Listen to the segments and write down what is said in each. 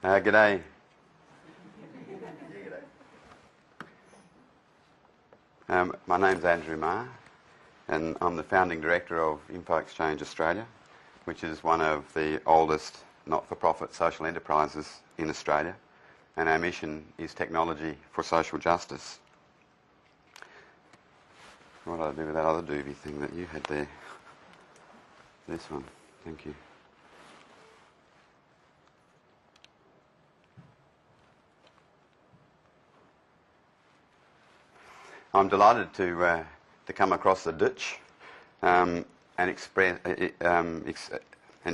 G'day. My name's Andrew Mahar, and I'm the founding director of Info Exchange Australia, which is one of the oldest not-for-profit social enterprises in Australia, and our mission is technology for social justice. What did I do with that other doobie thing that you had there? This one. Thank you. I'm delighted to come across the ditch and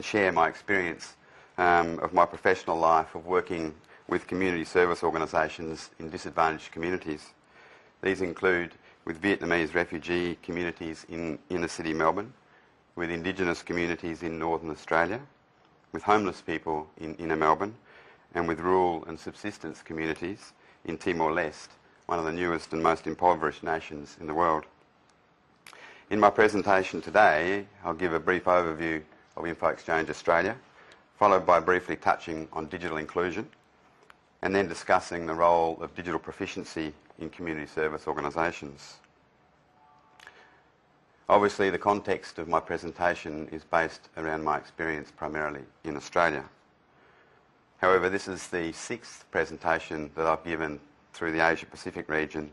share my experience of my professional life of working with community service organisations in disadvantaged communities. These include with Vietnamese refugee communities in inner city Melbourne, with Indigenous communities in Northern Australia, with homeless people in inner Melbourne, and with rural and subsistence communities in Timor-Leste, one of the newest and most impoverished nations in the world. In my presentation today, I'll give a brief overview of Info Exchange Australia, followed by briefly touching on digital inclusion, and then discussing the role of digital proficiency in community service organisations. Obviously, the context of my presentation is based around my experience primarily in Australia. However, this is the 6th presentation that I've given through the Asia-Pacific region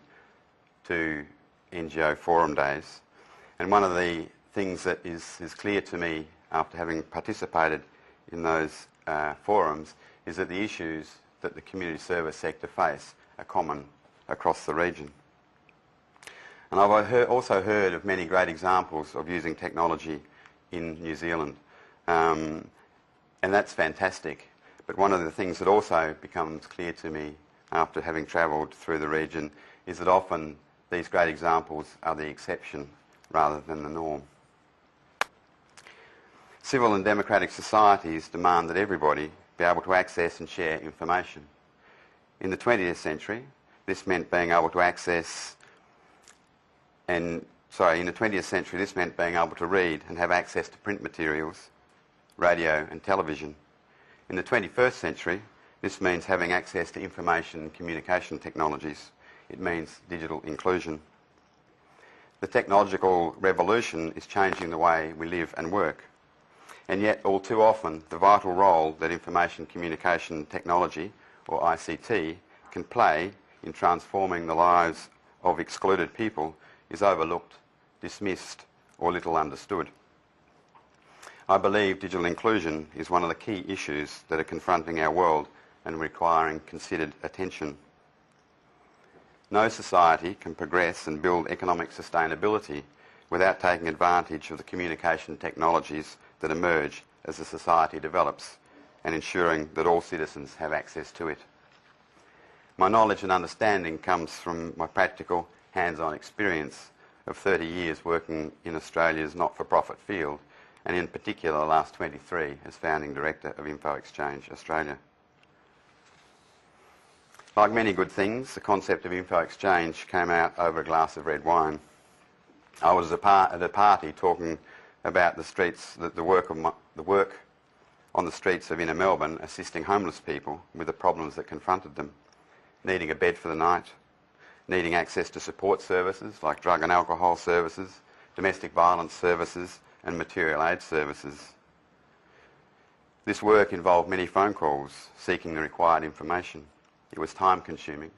to NGO Forum Days. And one of the things that is clear to me after having participated in those forums is that the issues that the community service sector face are common across the region. And I've also heard of many great examples of using technology in New Zealand. And that's fantastic. But one of the things that also becomes clear to me after having travelled through the region is that often these great examples are the exception rather than the norm. Civil and democratic societies demand that everybody be able to access and share information. In the 20th century, this meant being able to read and have access to print materials, radio and television. In the 21st century, this means having access to information and communication technologies. It means digital inclusion. The technological revolution is changing the way we live and work. And yet, all too often, the vital role that information communication technology, or ICT, can play in transforming the lives of excluded people is overlooked, dismissed, or little understood. I believe digital inclusion is one of the key issues that are confronting our world and requiring considered attention. No society can progress and build economic sustainability without taking advantage of the communication technologies that emerge as the society develops and ensuring that all citizens have access to it. My knowledge and understanding comes from my practical, hands-on experience of 30 years working in Australia's not-for-profit field, and in particular the last 23 as founding director of Info Exchange Australia. Like many good things, the concept of Info Exchange came out over a glass of red wine. I was at a party talking about the work on the streets of inner Melbourne, assisting homeless people with the problems that confronted them, needing a bed for the night, needing access to support services like drug and alcohol services, domestic violence services and material aid services. This work involved many phone calls seeking the required information. It was time-consuming,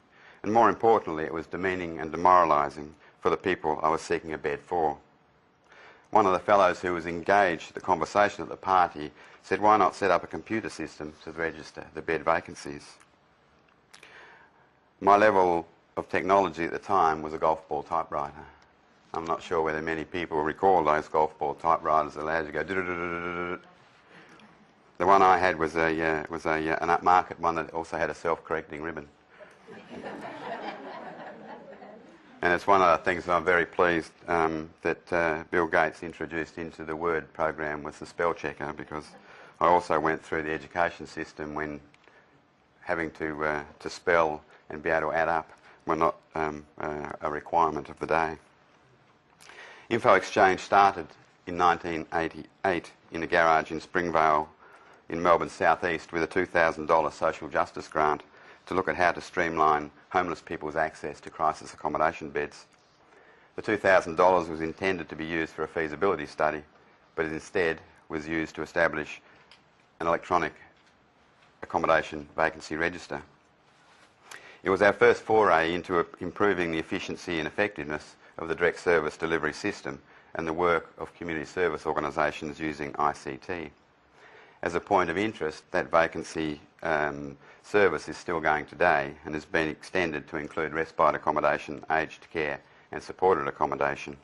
and more importantly, it was demeaning and demoralising for the people I was seeking a bed for. One of the fellows who was engaged in the conversation at the party said, "Why not set up a computer system to register the bed vacancies?" My level of technology at the time was a golf ball typewriter. I'm not sure whether many people recall those golf ball typewriters that allowed you to go. The one I had was an upmarket one that also had a self-correcting ribbon. And it's one of the things that I'm very pleased that Bill Gates introduced into the Word program was the spell checker, because I also went through the education system when having to spell and be able to add up were not a requirement of the day. Info Exchange started in 1988 in a garage in Springvale in Melbourne's southeast with a $2,000 social justice grant to look at how to streamline homeless people's access to crisis accommodation beds. The $2,000 was intended to be used for a feasibility study, but it instead was used to establish an electronic accommodation vacancy register. It was our first foray into improving the efficiency and effectiveness of the direct service delivery system and the work of community service organisations using ICT. As a point of interest, that vacancy service is still going today and has been extended to include respite accommodation, aged care and supported accommodation.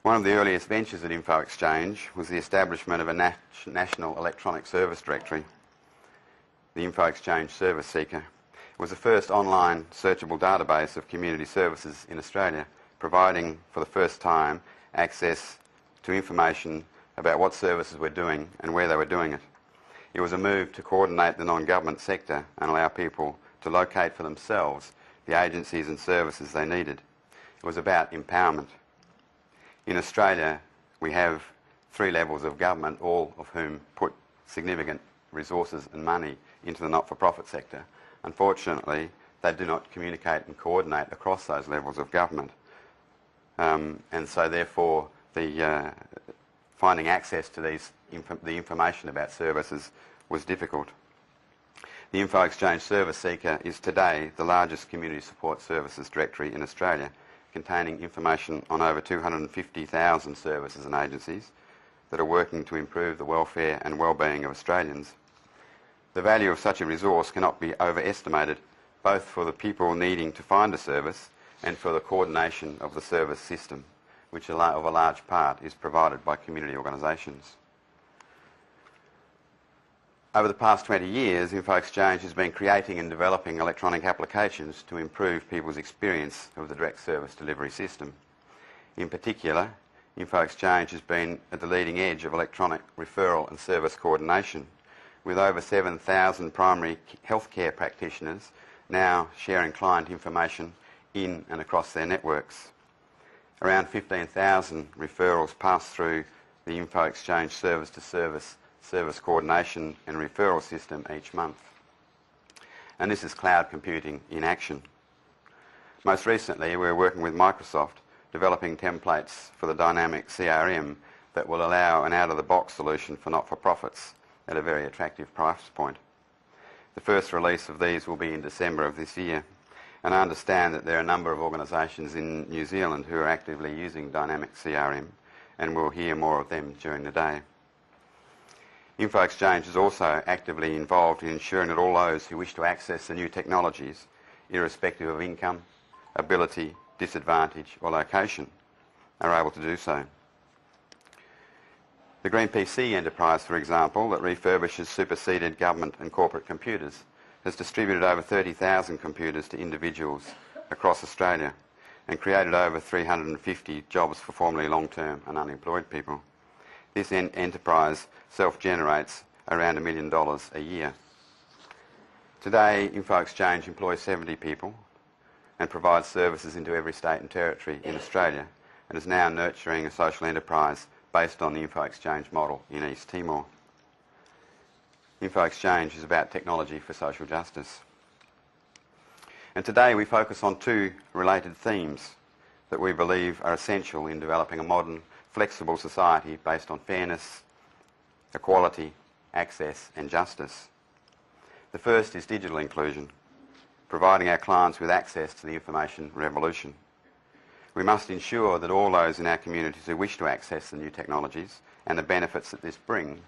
One of the earliest ventures at Info Exchange was the establishment of a national electronic service directory, the Info Exchange Service Seeker. It was the first online searchable database of community services in Australia, providing for the first time access to information about what services were doing and where they were doing it. It was a move to coordinate the non-government sector and allow people to locate for themselves the agencies and services they needed. It was about empowerment. In Australia, we have 3 levels of government, all of whom put significant resources and money into the not-for-profit sector. Unfortunately, they do not communicate and coordinate across those levels of government. And so therefore, finding access to the information about services was difficult. The Info Exchange Service Seeker is today the largest community support services directory in Australia, containing information on over 250,000 services and agencies that are working to improve the welfare and well-being of Australians. The value of such a resource cannot be overestimated, both for the people needing to find a service and for the coordination of the service system, which of a large part is provided by community organisations. Over the past 20 years, Info Exchange has been creating and developing electronic applications to improve people's experience of the direct service delivery system. In particular, Info Exchange has been at the leading edge of electronic referral and service coordination, with over 7,000 primary healthcare practitioners now sharing client information in and across their networks. Around 15,000 referrals pass through the Info Exchange service-to-service service coordination and referral system each month. And this is cloud computing in action. Most recently, we're working with Microsoft, developing templates for the dynamic CRM that will allow an out-of-the-box solution for not-for-profits at a very attractive price point. The first release of these will be in December of this year, and I understand that there are a number of organisations in New Zealand who are actively using dynamic CRM, and we'll hear more of them during the day. Info Exchange is also actively involved in ensuring that all those who wish to access the new technologies, irrespective of income, ability, disadvantage or location, are able to do so. The Green PC enterprise, for example, that refurbishes superseded government and corporate computers, has distributed over 30,000 computers to individuals across Australia and created over 350 jobs for formerly long-term and unemployed people. This enterprise self-generates around $1 million a year. Today, Info Exchange employs 70 people and provides services into every state and territory in Australia, and is now nurturing a social enterprise based on the Info Exchange model in East Timor. Info Exchange is about technology for social justice. And today we focus on 2 related themes that we believe are essential in developing a modern, flexible society based on fairness, equality, access and justice. The first is digital inclusion, providing our clients with access to the information revolution. We must ensure that all those in our communities who wish to access the new technologies and the benefits that this brings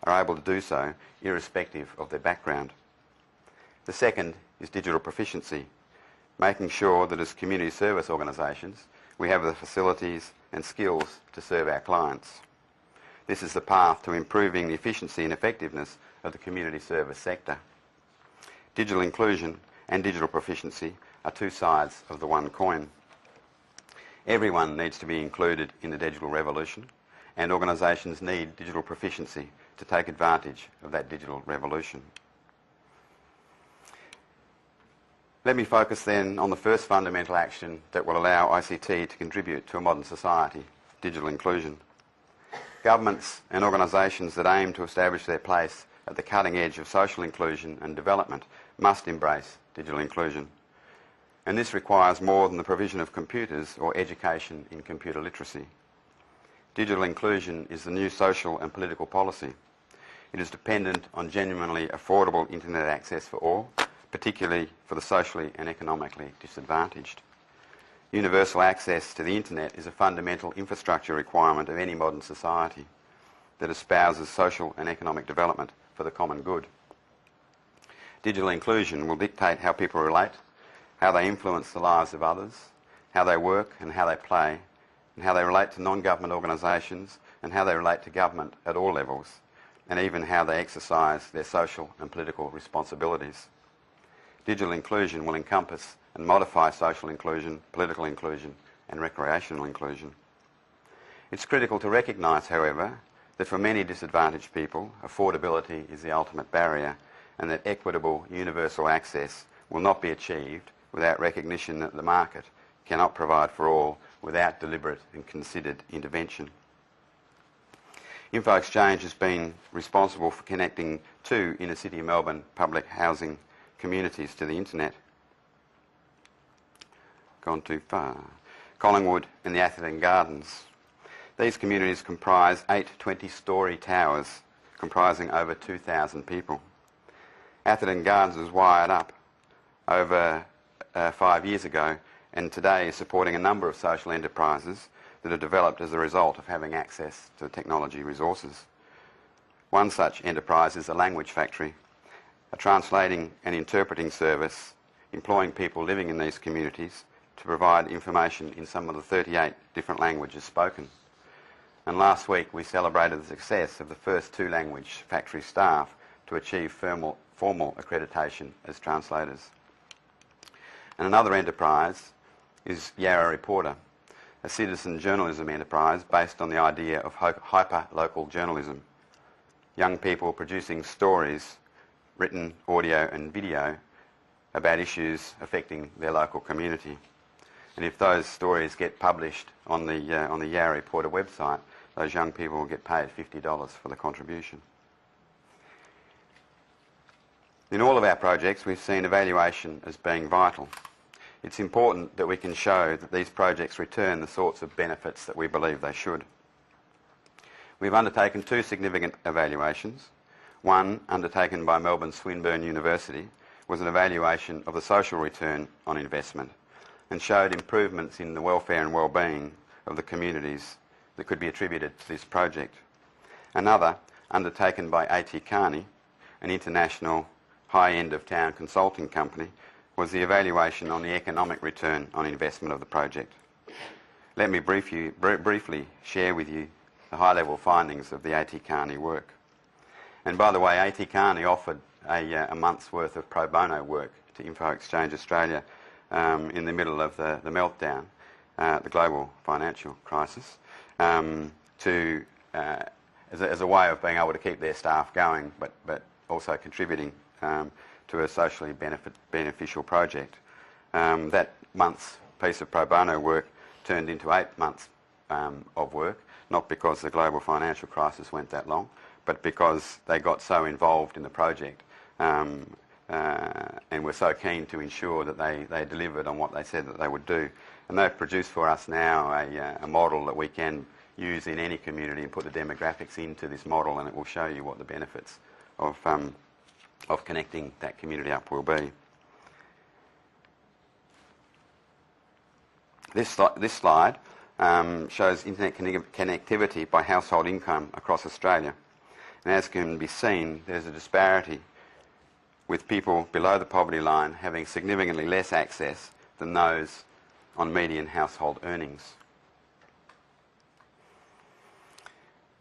are able to do so irrespective of their background. The second is digital proficiency, making sure that as community service organisations we have the facilities and skills to serve our clients. This is the path to improving the efficiency and effectiveness of the community service sector. Digital inclusion and digital proficiency are 2 sides of the one coin. Everyone needs to be included in the digital revolution, and organisations need digital proficiency to take advantage of that digital revolution. Let me focus then on the first fundamental action that will allow ICT to contribute to a modern society, digital inclusion. Governments and organisations that aim to establish their place at the cutting edge of social inclusion and development must embrace digital inclusion. And this requires more than the provision of computers or education in computer literacy. Digital inclusion is the new social and political policy. It is dependent on genuinely affordable internet access for all, particularly for the socially and economically disadvantaged. Universal access to the internet is a fundamental infrastructure requirement of any modern society that espouses social and economic development for the common good. Digital inclusion will dictate how people relate, how they influence the lives of others, how they work and how they play, and how they relate to non-government organisations and how they relate to government at all levels, and even how they exercise their social and political responsibilities. Digital inclusion will encompass and modify social inclusion, political inclusion and recreational inclusion. It's critical to recognise, however, that for many disadvantaged people, affordability is the ultimate barrier, and that equitable universal access will not be achieved without recognition that the market cannot provide for all without deliberate and considered intervention. Info Exchange has been responsible for connecting 2 inner-city Melbourne public housing communities to the internet. Gone too far. Collingwood and the Atherton Gardens. These communities comprise 8 20-storey towers comprising over 2,000 people. Atherton Gardens was wired up over 5 years ago and today is supporting a number of social enterprises that are developed as a result of having access to technology resources. One such enterprise is the LanguageFactory, a translating and interpreting service employing people living in these communities to provide information in some of the 38 different languages spoken. And last week we celebrated the success of the first 2 LanguageFactory staff to achieve formal accreditation as translators. And another enterprise is yarraReporter, a citizen journalism enterprise based on the idea of hyper-local journalism. Young people producing stories, written, audio and video, about issues affecting their local community. And if those stories get published on the yarraReporter website, those young people will get paid $50 for the contribution. In all of our projects, we've seen evaluation as being vital. It's important that we can show that these projects return the sorts of benefits that we believe they should. We've undertaken 2 significant evaluations. One, undertaken by Melbourne Swinburne University, was an evaluation of the social return on investment and showed improvements in the welfare and well-being of the communities that could be attributed to this project. Another, undertaken by A.T. Kearney, an international high-end of town consulting company, was the evaluation on the economic return on investment of the project. Let me briefly share with you the high-level findings of the A.T. Kearney work. And by the way, A.T. Kearney offered a month's worth of pro bono work to Info Exchange Australia in the middle of the meltdown, the global financial crisis, as a way of being able to keep their staff going, but also contributing to a socially beneficial project. That month's piece of pro bono work turned into 8 months of work, not because the global financial crisis went that long, but because they got so involved in the project and were so keen to ensure that they delivered on what they said that they would do. And they've produced for us now a model that we can use in any community and put the demographics into this model, and it will show you what the benefits of connecting that community up will be. This slide shows internet connectivity by household income across Australia. And as can be seen, there's a disparity with people below the poverty line having significantly less access than those on median household earnings.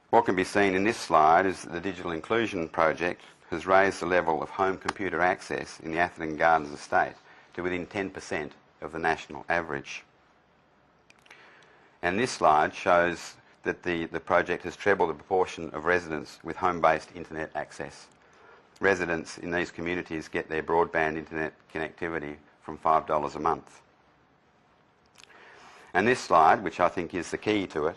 What can be seen in this slide is that the Digital Inclusion Project has raised the level of home computer access in the Atherton Gardens estate to within 10% of the national average. And this slide shows that the project has trebled the proportion of residents with home-based internet access. Residents in these communities get their broadband internet connectivity from $5 a month. And this slide, which I think is the key to it,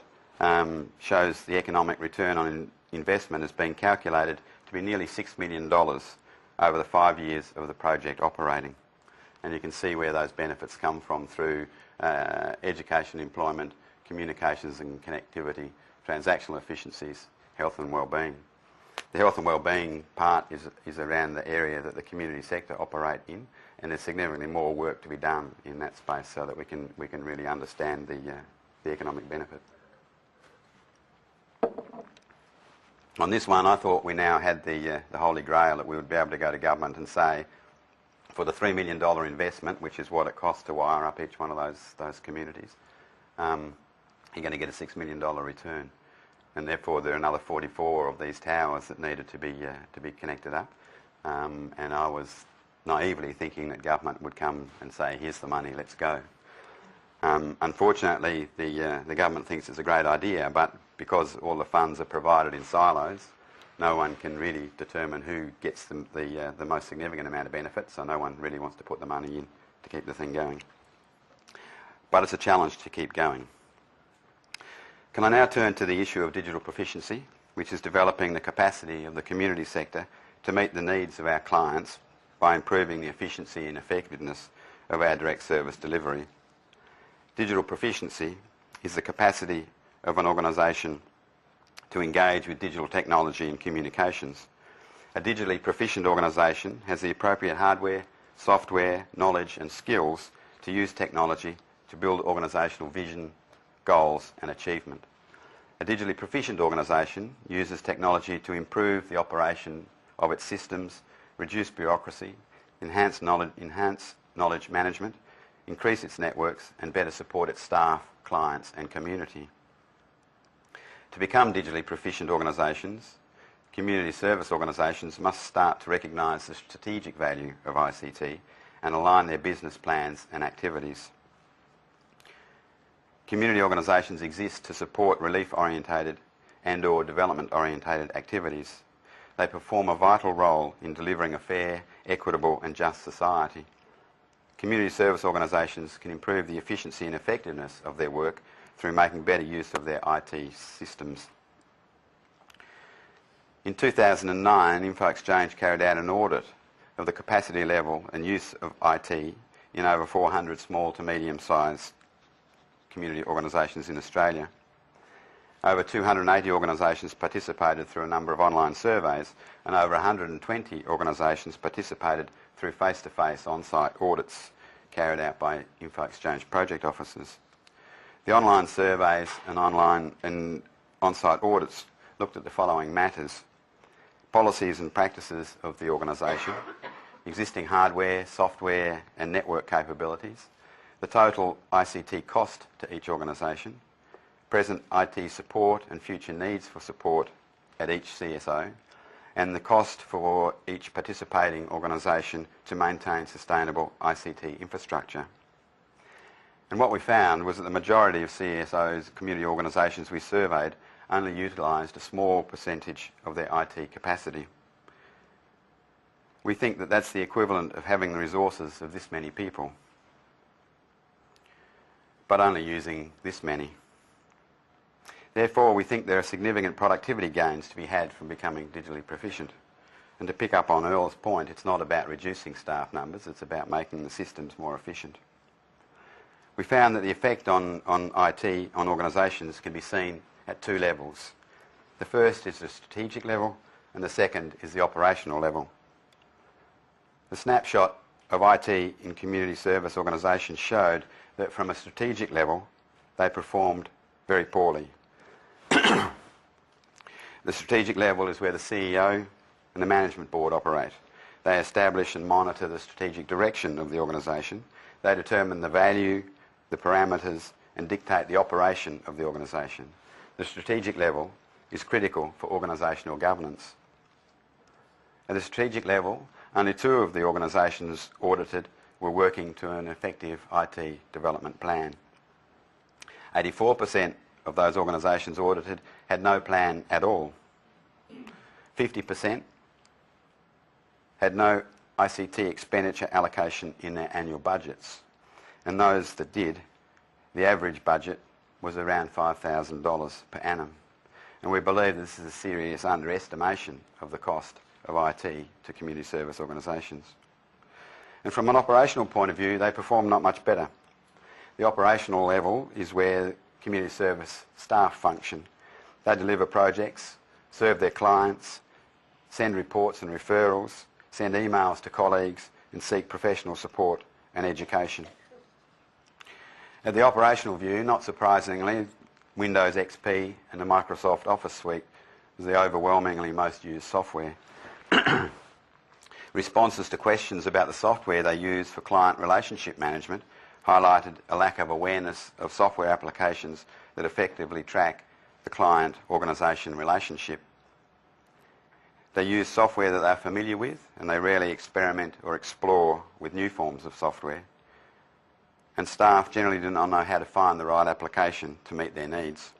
shows the economic return on investment has been calculated to be nearly $6 million over the 5 years of the project operating. And you can see where those benefits come from through education, employment, communications and connectivity, transactional efficiencies, health and wellbeing. The health and wellbeing part is around the area that the community sector operate in, and there's significantly more work to be done in that space so that we can really understand the economic benefit. On this one, I thought we now had the holy grail that we would be able to go to government and say, for the $3 million investment, which is what it costs to wire up each one of those communities, you're going to get a $6 million return. And therefore there are another 44 of these towers that needed to be connected up. And I was naively thinking that government would come and say, here's the money, let's go. Unfortunately, the government thinks it's a great idea, but because all the funds are provided in silos, no one can really determine who gets the most significant amount of benefit, so no one really wants to put the money in to keep the thing going. But it's a challenge to keep going. Can I now turn to the issue of digital proficiency, which is developing the capacity of the community sector to meet the needs of our clients by improving the efficiency and effectiveness of our direct service delivery. Digital proficiency is the capacity of an organisation to engage with digital technology and communications. A digitally proficient organisation has the appropriate hardware, software, knowledge and skills to use technology to build organisational vision, goals and achievement. A digitally proficient organisation uses technology to improve the operation of its systems, reduce bureaucracy, enhance knowledge management, increase its networks and better support its staff, clients and community. To become digitally proficient organisations, community service organisations must start to recognise the strategic value of ICT and align their business plans and activities. Community organisations exist to support relief-orientated and/or development-orientated activities. They perform a vital role in delivering a fair, equitable and just society. Community service organisations can improve the efficiency and effectiveness of their work through making better use of their IT systems. In 2009, Info Exchange carried out an audit of the capacity level and use of IT in over 400 small to medium-sized community organisations in Australia. Over 280 organisations participated through a number of online surveys, and over 120 organisations participated through face-to-face on-site audits carried out by Info Exchange project officers. The online surveys and on-site audits looked at the following matters: policies and practices of the organisation, existing hardware, software and network capabilities, the total ICT cost to each organisation, present IT support and future needs for support at each CSO, and the cost for each participating organisation to maintain sustainable ICT infrastructure. And what we found was that the majority of CSOs, community organisations we surveyed, only utilised a small percentage of their IT capacity. We think that that's the equivalent of having the resources of this many people, but only using this many. Therefore, we think there are significant productivity gains to be had from becoming digitally proficient. And to pick up on Earl's point, it's not about reducing staff numbers, it's about making the systems more efficient. We found that the effect on IT, on organisations, can be seen at two levels. The first is the strategic level, and the second is the operational level. The snapshot of IT in community service organisations showed that from a strategic level, they performed very poorly. The strategic level is where the CEO and the management board operate. They establish and monitor the strategic direction of the organisation. They determine the value, the parameters, and dictate the operation of the organisation. The strategic level is critical for organisational governance. At the strategic level, only 2 of the organisations audited were working to an effective IT development plan. 84% of those organisations audited had no plan at all. 50% had no ICT expenditure allocation in their annual budgets. And those that did, the average budget was around $5,000 per annum. And we believe this is a serious underestimation of the cost of IT to community service organisations. And from an operational point of view, they perform not much better. The operational level is where community service staff function. They deliver projects, serve their clients, send reports and referrals, send emails to colleagues, and seek professional support and education. At the operational view, not surprisingly, Windows XP and the Microsoft Office suite is the overwhelmingly most used software. Responses to questions about the software they use for client relationship management highlighted a lack of awareness of software applications that effectively track the client-organisation relationship. They use software that they're familiar with, and they rarely experiment or explore with new forms of software. And staff generally do not know how to find the right application to meet their needs.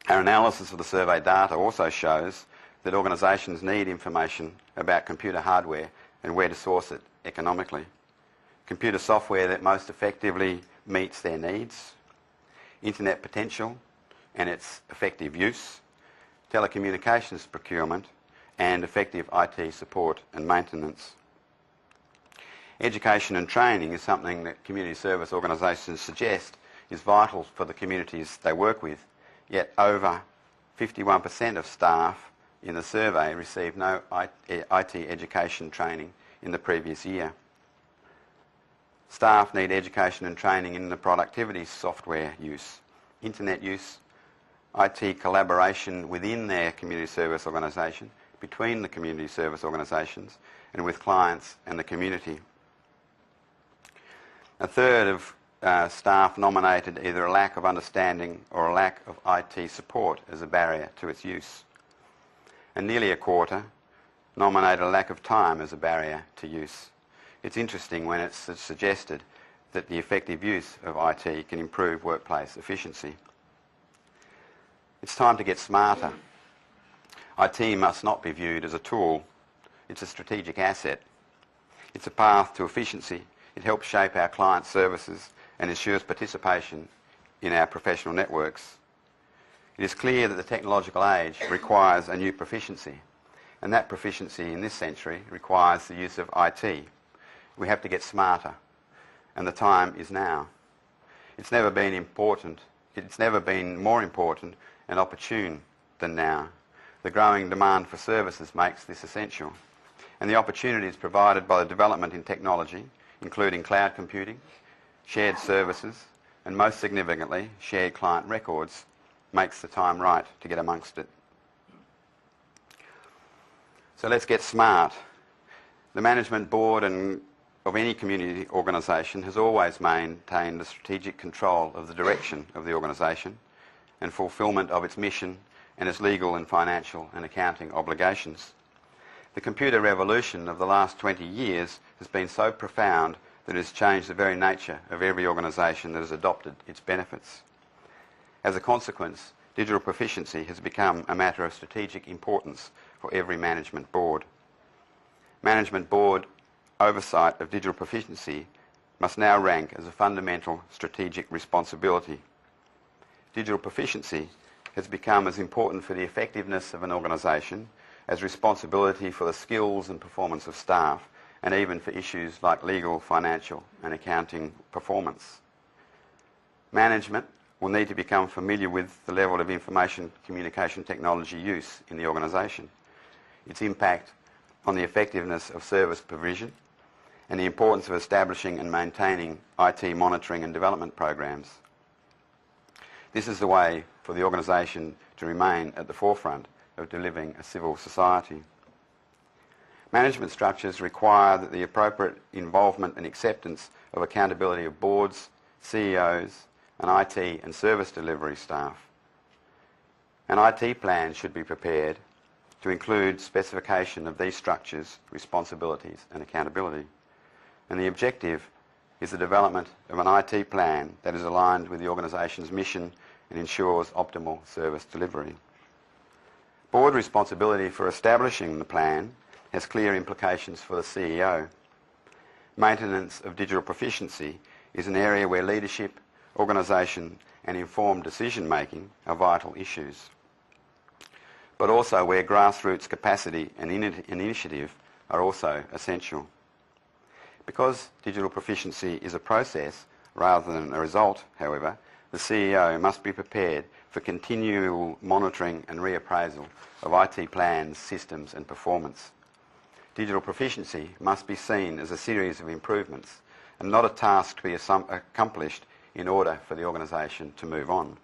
Our analysis of the survey data also shows that organisations need information about computer hardware and where to source it economically. Computer software that most effectively meets their needs, internet potential and its effective use, telecommunications procurement, and effective IT support and maintenance. Education and training is something that community service organisations suggest is vital for the communities they work with, yet over 51% of staff in the survey received no IT education training in the previous year. Staff need education and training in the productivity software use, internet use, IT collaboration within their community service organisation, between the community service organisations, and with clients and the community. A third of staff nominated either a lack of understanding or a lack of IT support as a barrier to its use. And nearly a quarter nominated a lack of time as a barrier to use. It's interesting when it's suggested that the effective use of IT can improve workplace efficiency. It's time to get smarter. IT must not be viewed as a tool. It's a strategic asset. It's a path to efficiency. It helps shape our client services and ensures participation in our professional networks. It is clear that the technological age requires a new proficiency, and that proficiency in this century requires the use of IT. We have to get smarter, and the time is now. It's never been more important and opportune than now. The growing demand for services makes this essential, and the opportunities provided by the development in technology, including cloud computing, shared services, and most significantly, shared client records, makes the time right to get amongst it. So let's get smart. The management board of any community organisation has always maintained the strategic control of the direction of the organisation and fulfilment of its mission and its legal and financial and accounting obligations. The computer revolution of the last 20 years has been so profound that it has changed the very nature of every organisation that has adopted its benefits. As a consequence, digital proficiency has become a matter of strategic importance for every management board. Management board oversight of digital proficiency must now rank as a fundamental strategic responsibility. Digital proficiency has become as important for the effectiveness of an organisation as responsibility for the skills and performance of staff, and even for issues like legal, financial and accounting performance. Management will need to become familiar with the level of information communication technology use in the organisation, its impact on the effectiveness of service provision, and the importance of establishing and maintaining IT monitoring and development programs. This is the way for the organisation to remain at the forefront of delivering a civil society. Management structures require that the appropriate involvement and acceptance of accountability of boards, CEOs, and IT and service delivery staff. An IT plan should be prepared to include specification of these structures, responsibilities and accountability. And the objective is the development of an IT plan that is aligned with the organisation's mission and ensures optimal service delivery. Board responsibility for establishing the plan has clear implications for the CEO. Maintenance of digital proficiency is an area where leadership, organisation and informed decision-making are vital issues, but also where grassroots capacity and initiative are also essential. Because digital proficiency is a process rather than a result, however, the CEO must be prepared for continual monitoring and reappraisal of IT plans, systems and performance. Digital proficiency must be seen as a series of improvements and not a task to be accomplished in order for the organisation to move on.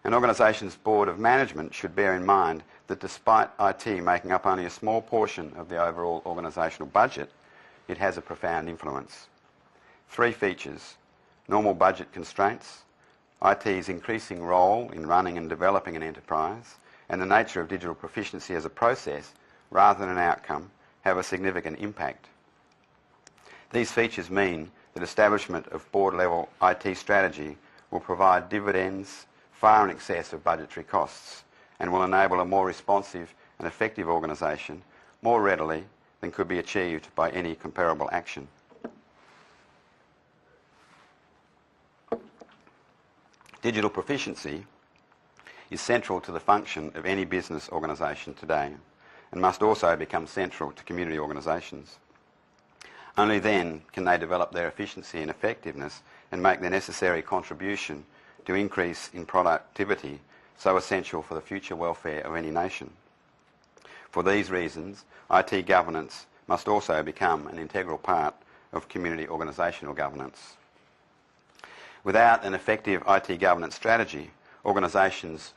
An organisation's board of management should bear in mind that despite IT making up only a small portion of the overall organisational budget, it has a profound influence. 3 features: normal budget constraints, IT's increasing role in running and developing an enterprise, and the nature of digital proficiency as a process rather than an outcome have a significant impact. These features mean that establishment of board-level IT strategy will provide dividends far in excess of budgetary costs and will enable a more responsive and effective organisation more readily than could be achieved by any comparable action. Digital proficiency is central to the function of any business organisation today and must also become central to community organisations. Only then can they develop their efficiency and effectiveness and make the necessary contribution to increase in productivity so essential for the future welfare of any nation. For these reasons, IT governance must also become an integral part of community organisational governance. Without an effective IT governance strategy, organisations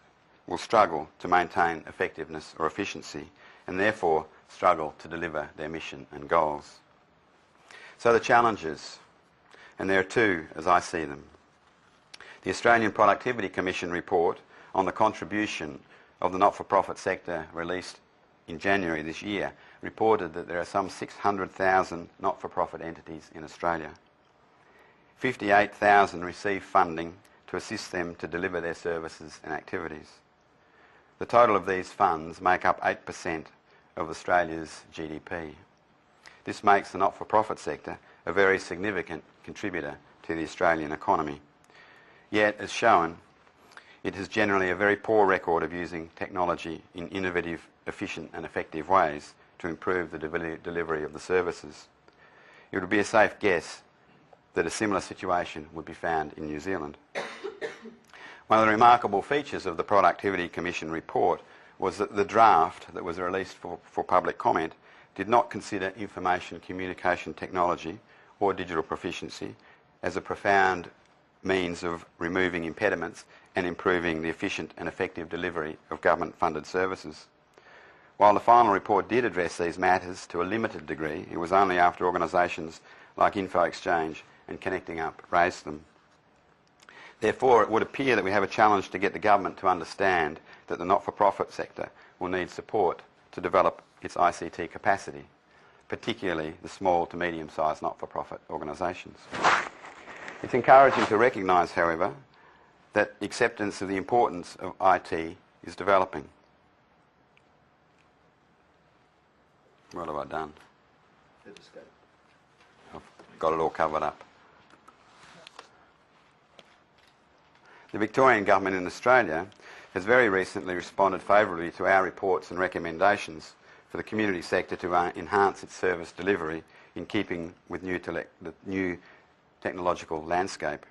will struggle to maintain effectiveness or efficiency and therefore struggle to deliver their mission and goals. So the challenges, and there are 2 as I see them. The Australian Productivity Commission report on the contribution of the not-for-profit sector released in January this year reported that there are some 600,000 not-for-profit entities in Australia. 58,000 receive funding to assist them to deliver their services and activities. The total of these funds make up 8% of Australia's GDP. This makes the not-for-profit sector a very significant contributor to the Australian economy. Yet, as shown, it has generally a very poor record of using technology in innovative, efficient and effective ways to improve the delivery of the services. It would be a safe guess that a similar situation would be found in New Zealand. One of the remarkable features of the Productivity Commission report was that the draft that was released for public comment did not consider information communication technology or digital proficiency as a profound means of removing impediments and improving the efficient and effective delivery of government-funded services. While the final report did address these matters to a limited degree, it was only after organisations like Info Exchange and Connecting Up raised them. Therefore, it would appear that we have a challenge to get the government to understand that the not-for-profit sector will need support to develop its ICT capacity, particularly the small to medium-sized not-for-profit organisations. It's encouraging to recognise, however, that acceptance of the importance of IT is developing. What have I done? I've got it all covered up. The Victorian Government in Australia has very recently responded favourably to our reports and recommendations for the community sector to enhance its service delivery in keeping with the new technological landscape.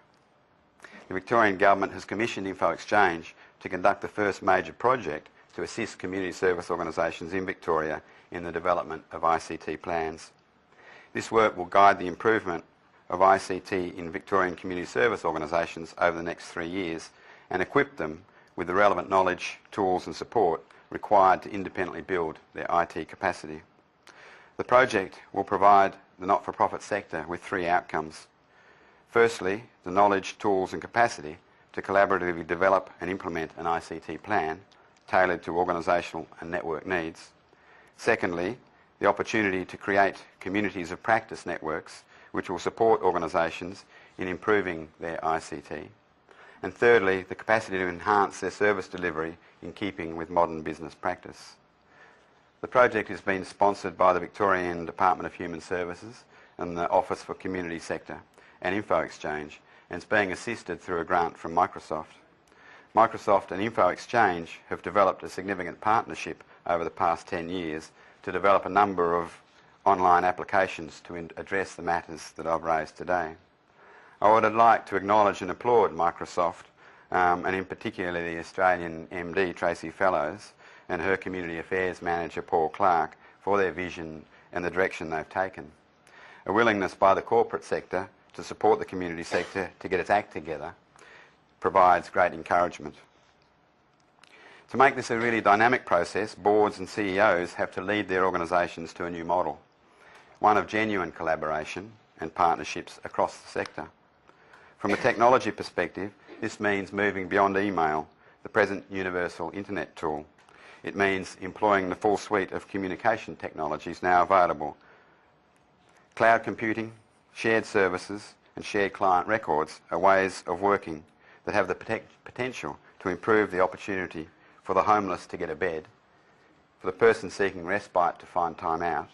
The Victorian Government has commissioned Info Exchange to conduct the first major project to assist community service organisations in Victoria in the development of ICT plans. This work will guide the improvement of ICT in Victorian community service organisations over the next 3 years and equip them with the relevant knowledge, tools and support required to independently build their IT capacity. The project will provide the not-for-profit sector with 3 outcomes. Firstly, the knowledge, tools and capacity to collaboratively develop and implement an ICT plan tailored to organisational and network needs. Secondly, the opportunity to create communities of practice networks which will support organisations in improving their ICT. And thirdly, the capacity to enhance their service delivery in keeping with modern business practice. The project has been sponsored by the Victorian Department of Human Services and the Office for Community Sector and Info Exchange, and it's being assisted through a grant from Microsoft. Microsoft and Info Exchange have developed a significant partnership over the past 10 years to develop a number of online applications to address the matters that I've raised today. I would like to acknowledge and applaud Microsoft, and in particular the Australian MD Tracy Fellows and her Community Affairs Manager Paul Clark for their vision and the direction they've taken. A willingness by the corporate sector to support the community sector to get its act together provides great encouragement. To make this a really dynamic process, boards and CEOs have to lead their organisations to a new model, one of genuine collaboration and partnerships across the sector. From a technology perspective, this means moving beyond email, the present universal internet tool. It means employing the full suite of communication technologies now available. Cloud computing, shared services and shared client records are ways of working that have the potential to improve the opportunity for the homeless to get a bed, for the person seeking respite to find time out,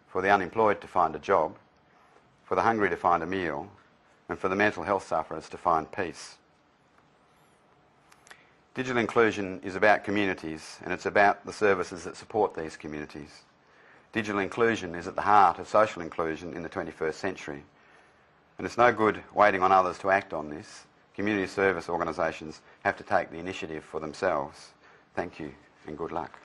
for the unemployed to find a job, for the hungry to find a meal, and for the mental health sufferers to find peace. Digital inclusion is about communities, and it's about the services that support these communities. Digital inclusion is at the heart of social inclusion in the 21st century. And it's no good waiting on others to act on this. Community service organisations have to take the initiative for themselves. Thank you and good luck.